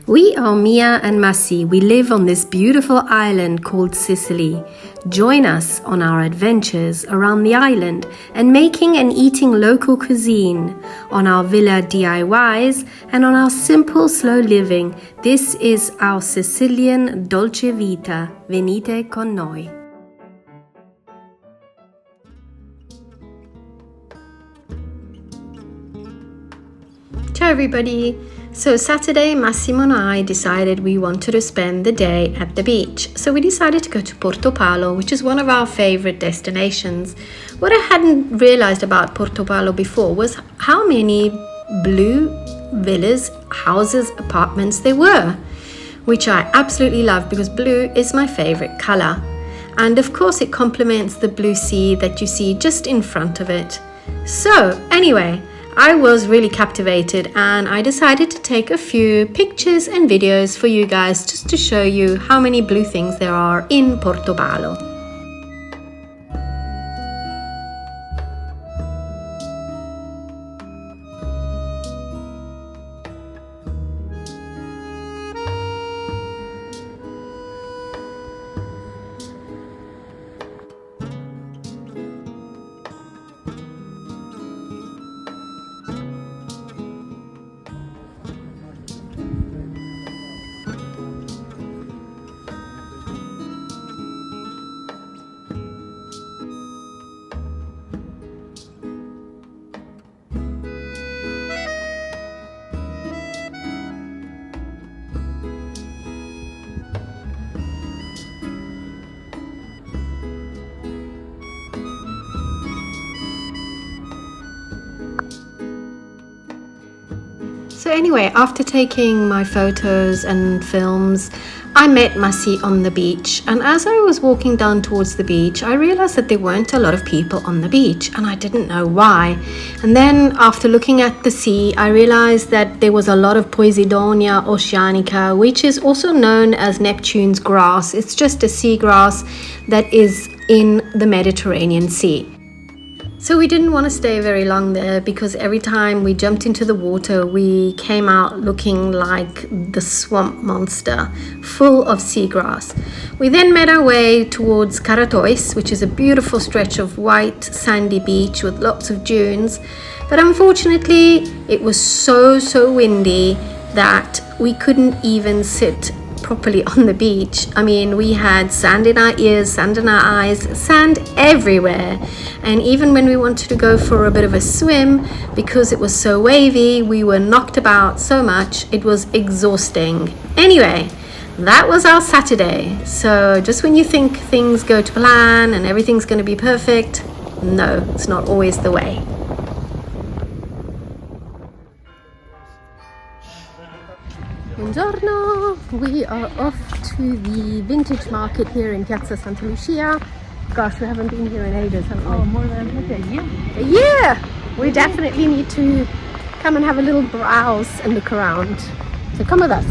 We are Mia and Massi. We live on this beautiful island called Sicily. Join us on our adventures around the island and making and eating local cuisine, on our villa D.I.Ys and on our simple, slow living. This is our Sicilian Dolce vita. Venite con noi. Ciao everybody! So Saturday, Massimo and I decided we wanted to spend the day at the beach. So we decided to go to Portopalo, which is one of our favorite destinations. What I hadn't realized about Portopalo before was how many blue villas, houses, apartments there were, which I absolutely love because blue is my favorite color. And of course it complements the blue sea that you see just in front of it. So anyway, I was really captivated and I decided to take a few pictures and videos for you guys just to show you how many blue things there are in Portopalo. So anyway, after taking my photos and films, I met Massi on the beach, and as I was walking down towards the beach, I realized that there weren't a lot of people on the beach and I didn't know why. And then after looking at the sea, I realized that there was a lot of Posidonia oceanica, which is also known as Neptune's grass. It's just a seagrass that is in the Mediterranean Sea. So we didn't want to stay very long there because every time we jumped into the water, we came out looking like the swamp monster, full of seagrass. We then made our way towards Caratois, which is a beautiful stretch of white sandy beach with lots of dunes. But unfortunately, it was so windy that we couldn't even sit properly on the beach. I mean, we had sand in our ears, sand in our eyes, sand everywhere. And even when we wanted to go for a bit of a swim, because it was so wavy, we were knocked about so much, it was exhausting. Anyway, that was our Saturday. So just when you think things go to plan and everything's going to be perfect, no, it's not always the way. Buongiorno, we are off to the vintage market here in Piazza Santa Lucia. Gosh, we haven't been here in ages, haven't we? Oh, more than a year. A year! We definitely need to come and have a little browse and look around. So come with us.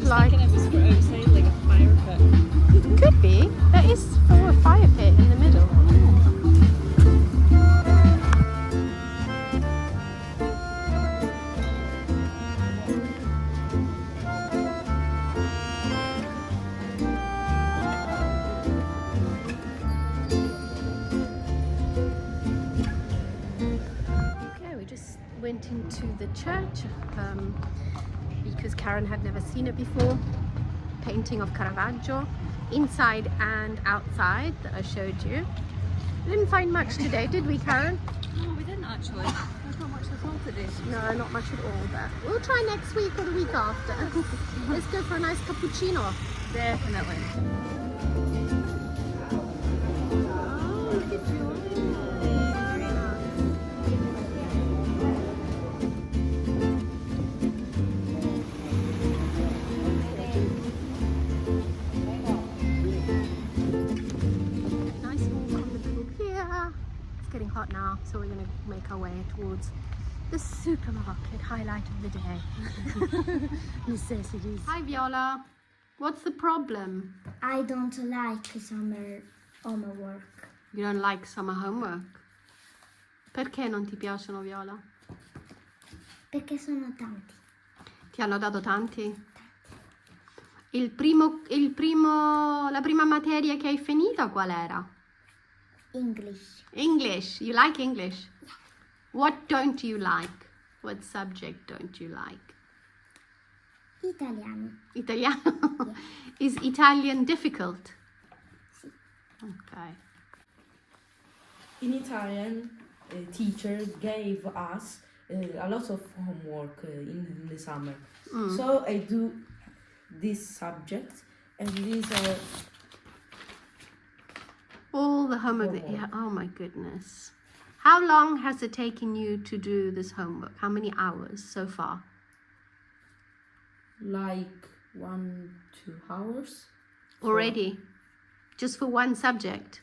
Like it was for outside, like a fire pit. Could be. That is for a fire pit in the middle. Okay, we just went into the church. Because Karen had never seen it before. Painting of Caravaggio, inside and outside, that I showed you. We didn't find much today, did we, Karen? No, we didn't actually. There's not much at all today. No, not much at all, but we'll try next week or the week after. Let's go for a nice cappuccino. Definitely. Oh, look at you. make our way towards the supermarket, highlight of the day. Necessities. Hi Viola, what's the problem? I don't like summer homework. You don't like summer homework? Perché non ti piacciono, Viola? Perché sono tanti. Ti hanno dato tanti? La prima materia che hai finito qual era? English. English. You like English? What don't you like? What subject don't you like? Italiano. Italiano? Is Italian difficult? Sì. Okay. In Italian, teacher gave us a lot of homework in the summer. So I do this subject, and these are All the homework that you have. Oh my goodness. How long has it taken you to do this homework? How many hours so far? like 1-2 hours. Already? Just for one subject?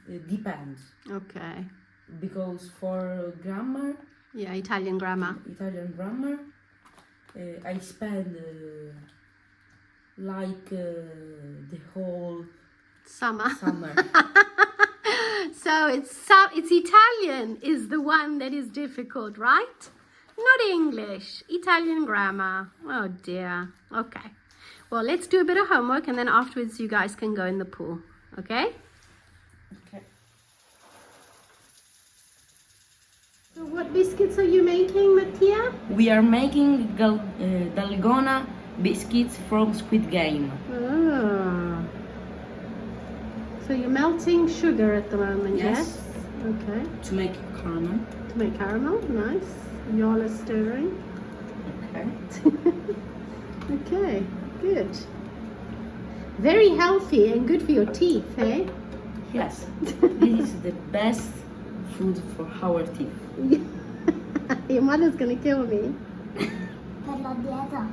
It depends, Okay. because for grammar, Yeah, Italian grammar. Italian grammar, I spend the whole Summer. summer. So it's Italian is the one that is difficult, right? Not English. Italian grammar. Oh dear. Okay. Well, let's do a bit of homework and then afterwards you guys can go in the pool. Okay? Okay. So what biscuits are you making, Mattia? We are making dalgona biscuits from Squid Game. Ah. So you're melting sugar at the moment, yes? Okay. To make caramel. To make caramel, nice. Viola stirring. Okay. Okay, good. Very healthy and good for your teeth, eh? Yes. This is the best food for our teeth. Your mother's gonna kill me. Per la dieta.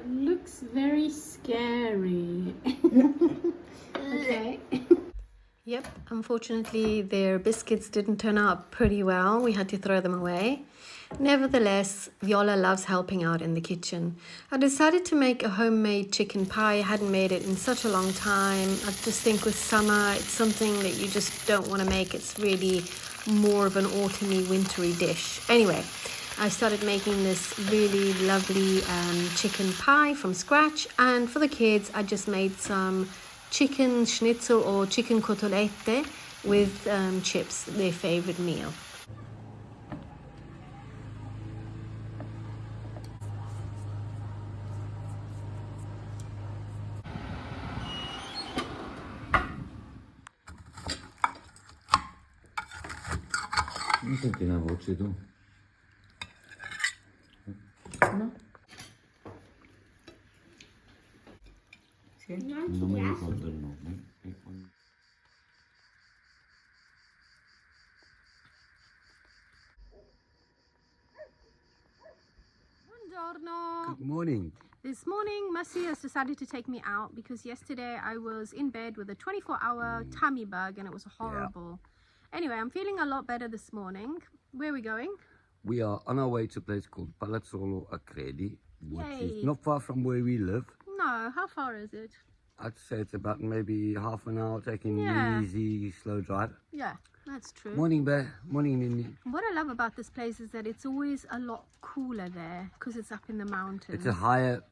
Looks very scary. Okay. Yep, unfortunately their biscuits didn't turn out pretty well. We had to throw them away. Nevertheless, Viola loves helping out in the kitchen. I decided to make a homemade chicken pie. I hadn't made it in such a long time. I just think with summer, it's something that you just don't want to make. It's really more of an autumny, wintry dish. Anyway, I started making this really lovely chicken pie from scratch. And for the kids, I just made some chicken schnitzel or chicken cotolette with chips, their favorite meal. Non senti una voce tu? No? Sì. Non ti Non mi piace? ricordo il nome. Buongiorno. Good morning. This morning, Massi has decided to take me out because yesterday I was in bed with a 24-hour tummy bug and it was horrible. Anyway, I'm feeling a lot better this morning. Where are we going? We are on our way to a place called Palazzolo Acreide, which Yay. is not far from where we live. No, how far is it? I'd say it's about maybe half an hour, taking Yeah. an easy, slow drive. Yeah, that's true. Morning, Bear. Morning, Nini. What I love about this place is that it's always a lot cooler there because it's up in the mountains. It's a higher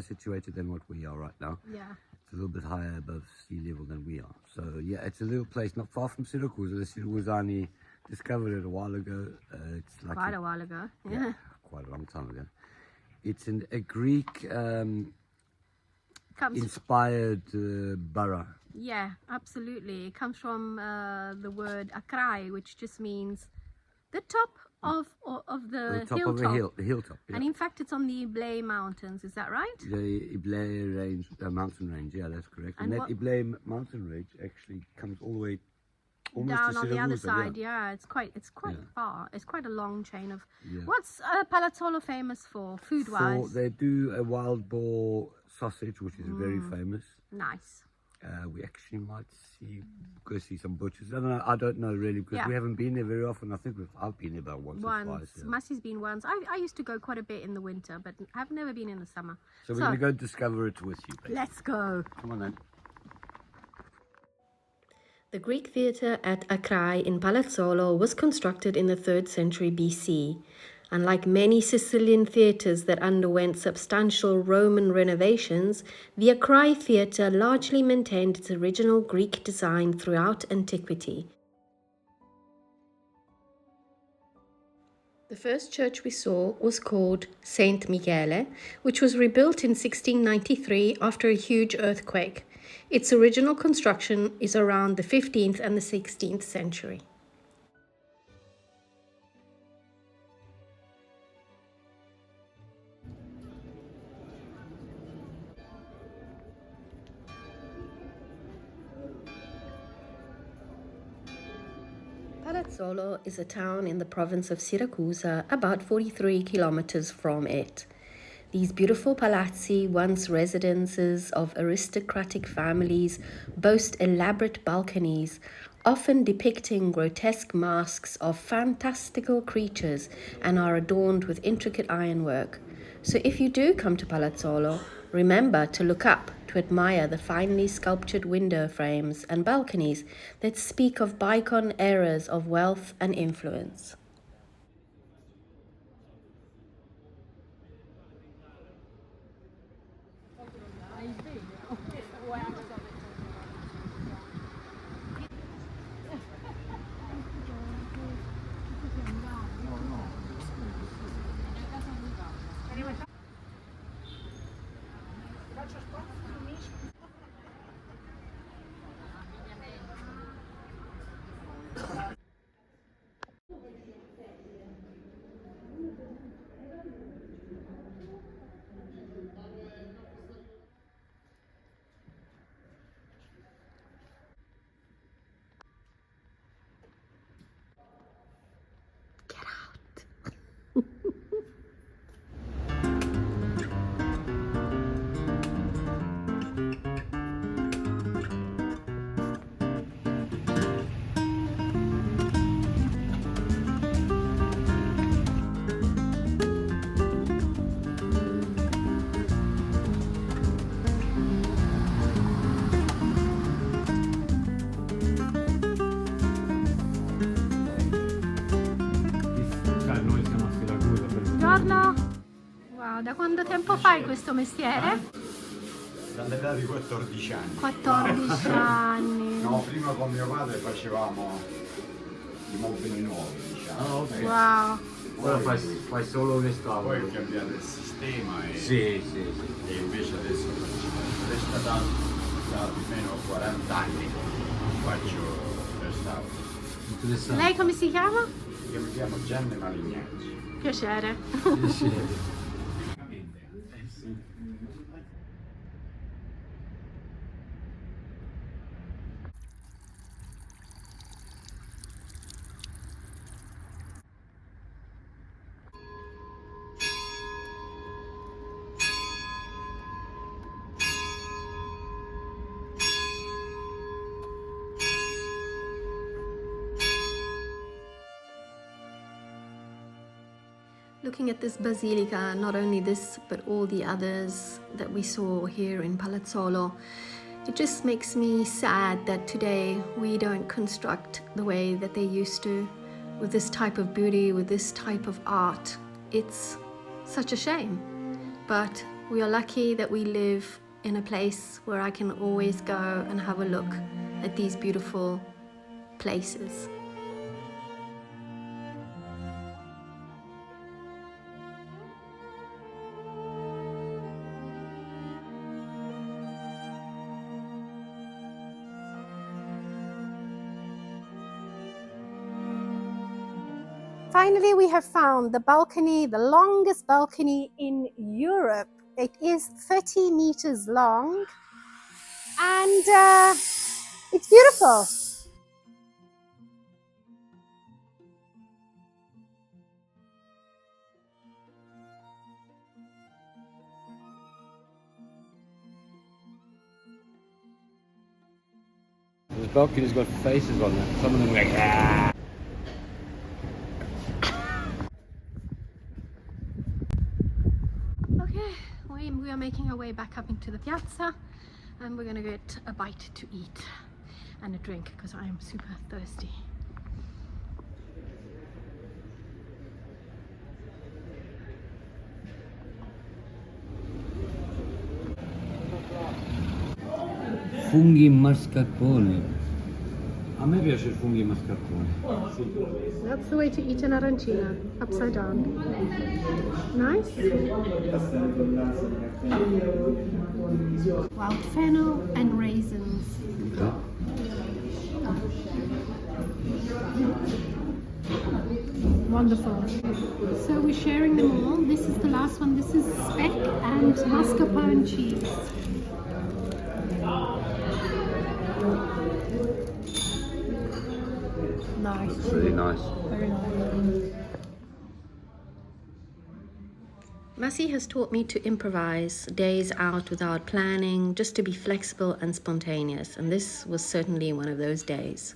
situated than what we are right now. Yeah. It's a little bit higher above sea level than we are. So yeah, it's a little place not far from Syracuse. The Siracusani discovered it a while ago. It's like Quite a while ago. Yeah. quite a long time ago. It's a Greek Comes inspired borough. Yeah, absolutely. It comes from the word akrai, which just means the top of the top hilltop. of a hill, the hilltop. Yeah. And in fact, it's on the Iblay Mountains. Is that right? The Iblay range, mountain range. Yeah, that's correct. And And, that what- Iblay mountain range actually comes all the way almost Down to on the other Siracusa, side, yeah. It's quite Yeah. far. It's quite a long chain of. Yeah. What's Palazzolo famous for, So food-wise? they do a wild boar sausage, which is very famous. Nice. We actually might go see some butchers. I don't know really because we haven't been there very often. I think I've been there about once or twice. Yeah. Massi's been once. I used to go quite a bit in the winter, but I've never been in the summer. So we're going to go discover it with you. Basically. Let's go. Come on then. The Greek theatre at Acreide in Palazzolo was constructed in the 3rd century BC. Unlike many Sicilian theatres that underwent substantial Roman renovations, the Acreide theatre largely maintained its original Greek design throughout antiquity. The first church we saw was called Saint Michele, which was rebuilt in 1693 after a huge earthquake. Its original construction is around the 15th and the 16th century. Palazzolo is a town in the province of Syracuse, about 43 kilometers from it. These beautiful palazzi, once residences of aristocratic families, boast elaborate balconies, often depicting grotesque masks of fantastical creatures, and are adorned with intricate ironwork. So if you do come to Palazzolo, remember to look up to admire the finely sculptured window frames and balconies that speak of bygone eras of wealth and influence. Buongiorno! Wow, da quanto tempo fai questo mestiere? Dall'età di 14 anni. 14 anni. No, prima con mio padre facevamo i mobili nuovi, diciamo. Oh, ok. Wow. Ora fai solo restauro. Poi è cambiato il sistema e, Sì. e invece adesso faccio da almeno 40 anni faccio restauro. Interessante. Lei come si chiama? Io mi chiamo Gianni Malignacci. Piacere. Looking at this basilica, not only this but all the others that we saw here in Palazzolo, it just makes me sad that today we don't construct the way that they used to, with this type of beauty, with this type of art. It's such a shame, but we are lucky that we live in a place where I can always go and have a look at these beautiful places. Finally, we have found the balcony, the longest balcony in Europe. It is 30 meters long and it's beautiful. balcony's got faces on it. Some of them are like, ah. Okay, we are making our way back up into the piazza, and we're gonna get a bite to eat and a drink because I am super thirsty. Funghi mascarpone. A me piace il funghi mascarpone. That's the way to eat an arancina, upside down. Nice. Wild fennel and raisins. Okay. Wonderful. So we're sharing them all. This is the last one. This is speck and mascarpone cheese. Nice. Really nice. Very nice. Massi has taught me to improvise days out without planning, just to be flexible and spontaneous, and this was certainly one of those days.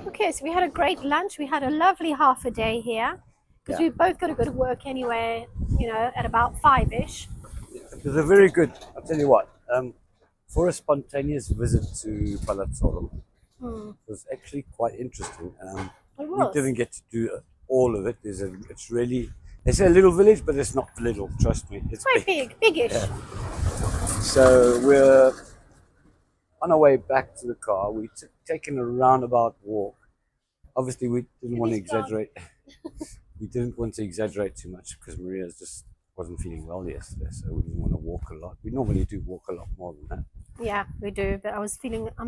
Okay, so we had a great lunch. We had a lovely half a day here because we've both got to go to work anyway, you know, at about 5-ish. It was a very good, I'll tell you what, for a spontaneous visit to Palazzolo, it was actually quite interesting. It We was. didn't get to do all of it. It's really, it's a little village, but it's not little, trust me. It's Quite big-ish. Yeah. So we're on our way back to the car. We taken a roundabout walk. Obviously, we didn't want to exaggerate. We didn't want to exaggerate too much because Maria just wasn't feeling well yesterday, so we didn't want to walk a lot. We normally do walk a lot more than that. Yeah, we do, but I'm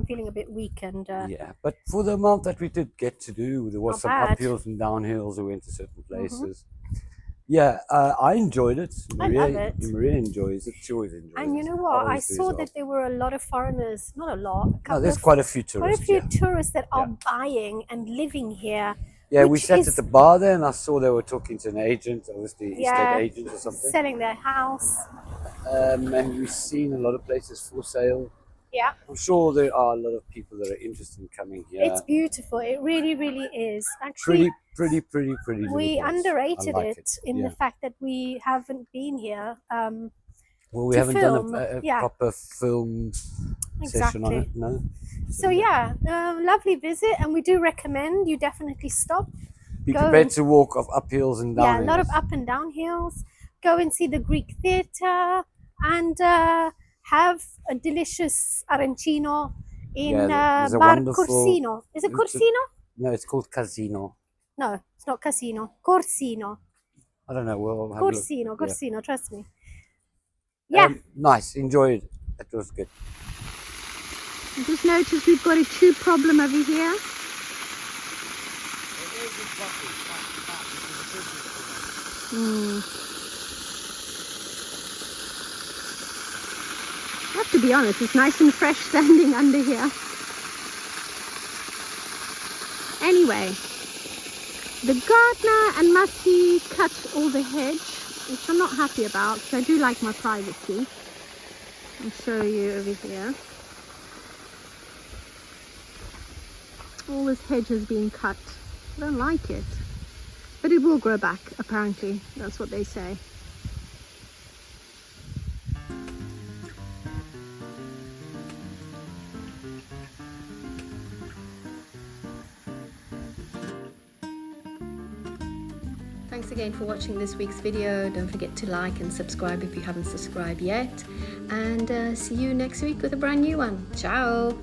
feeling a bit weak and Yeah, but for the amount that we did get to do, there was Not some bad. uphills and downhills. We went to certain places. Yeah, I enjoyed it. I Maria, love it. Maria enjoys it. She always enjoys it. And you know what? I always do as saw well. that there were a lot of foreigners, not a lot, a No, couple there's of, quite a few quite a tourists. few Yeah, tourists that are buying and living here. yeah, we which sat is at the bar there, and I saw they were talking to an agent, obviously Yeah, estate agent or something. selling their house. And we've seen a lot of places for sale. Yeah, I'm sure there are a lot of people that are interested in coming here. it's beautiful. It really, really is. Actually, pretty little we place. underrated I like it in the fact that we haven't been here. Well, we to haven't film, done a yeah. proper film session on Exactly. it, no. So yeah, lovely visit, and we do recommend you definitely stop. Be Go prepared and- to walk up hills and down Yeah, a hills. lot of up and down hills. Go and see the Greek theatre and have a delicious arancino in there's a Bar wonderful- Corsino. Is it it's a- Corsino? No, it's called Casino. No, it's not Casino. Corsino. I don't know. We'll have a look. Corsino. Yeah. Corsino. Trust me. Yeah. Nice. Enjoyed. It was good. Just notice we've got a tube problem over here. I have to be honest, it's nice and fresh standing under here. Anyway, the gardener and Massi cut all the hedge, which I'm not happy about because I do like my privacy. I'll show you over here. All this hedge has been cut. I don't like it. But it will grow back, apparently. That's what they say. Thanks again for watching this week's video. Don't forget to like and subscribe if you haven't subscribed yet. And see you next week with a brand new one. Ciao!